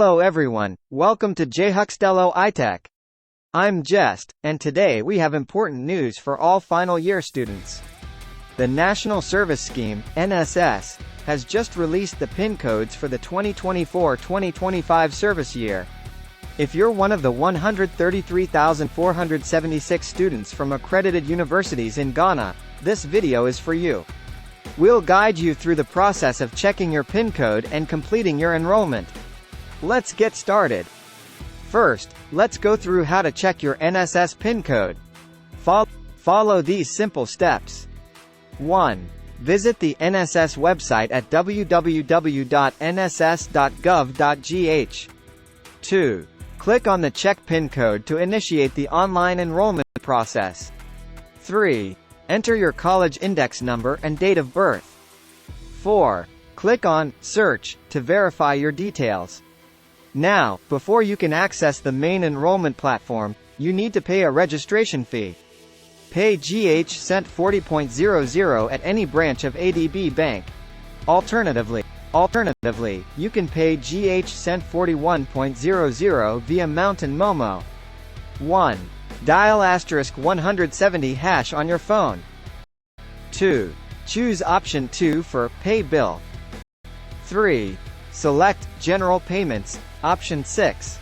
Hello everyone, welcome to Jhuxtello iTech. I'm Jest, and today we have important news for all final year students. The National Service Scheme, NSS, has just released the PIN codes for the 2024-2025 service year. If you're one of the 133,476 students from accredited universities in Ghana, this video is for you. We'll guide you through the process of checking your PIN code and completing your enrollment. Let's get started. First, let's go through how to check your NSS PIN code. Follow these simple steps. 1. Visit the NSS website at www.nss.gov.gh. 2. Click on the Check PIN code to initiate the online enrollment process. 3. Enter your college index number and date of birth. 4. Click on Search to verify your details. Now, before you can access the main enrollment platform, you need to pay a registration fee. Pay Cent 40.00 at any branch of ADB Bank. Alternatively, you can pay Cent 41.00 via Mountain Momo. 1. Dial *170# on your phone. 2. Choose option 2 for Pay Bill. 3. Select General Payments, option 6.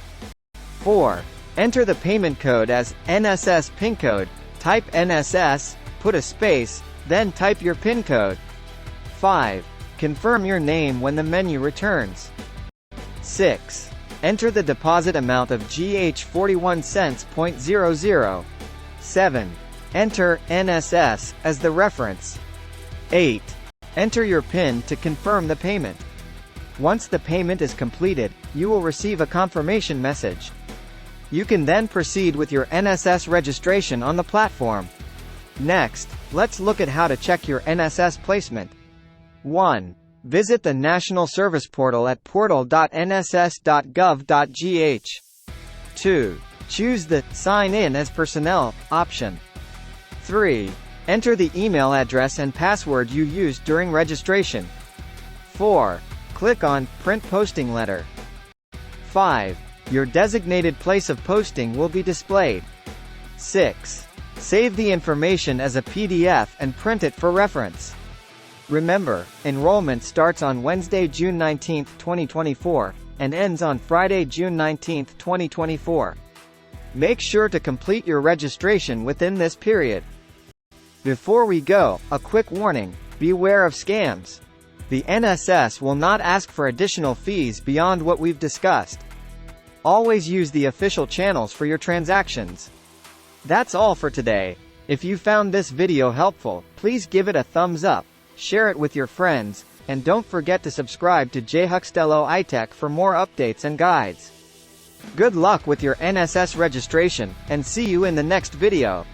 4. Enter the payment code as NSS PIN code, type NSS, put a space, then type your PIN code. 5. Confirm your name when the menu returns. 6. Enter the deposit amount of 41 cents. 7. Enter NSS as the reference. 8. Enter your PIN to confirm the payment. Once the payment is completed, you will receive a confirmation message. You can then proceed with your NSS registration on the platform. Next, let's look at how to check your NSS placement. 1. Visit the National Service Portal at portal.nss.gov.gh. 2. Choose the Sign in as Personnel option. 3. Enter the email address and password you used during registration. 4. Click on Print Posting Letter. 5. Your designated place of posting will be displayed. 6. Save the information as a PDF and print it for reference. Remember, enrollment starts on Wednesday, June 19, 2024, and ends on Friday, June 19, 2024. Make sure to complete your registration within this period. Before we go, a quick warning: beware of scams. The NSS will not ask for additional fees beyond what we've discussed. Always use the official channels for your transactions. That's all for today. If you found this video helpful, please give it a thumbs up, share it with your friends, and don't forget to subscribe to Jhuxtello iTech for more updates and guides. Good luck with your NSS registration, and see you in the next video.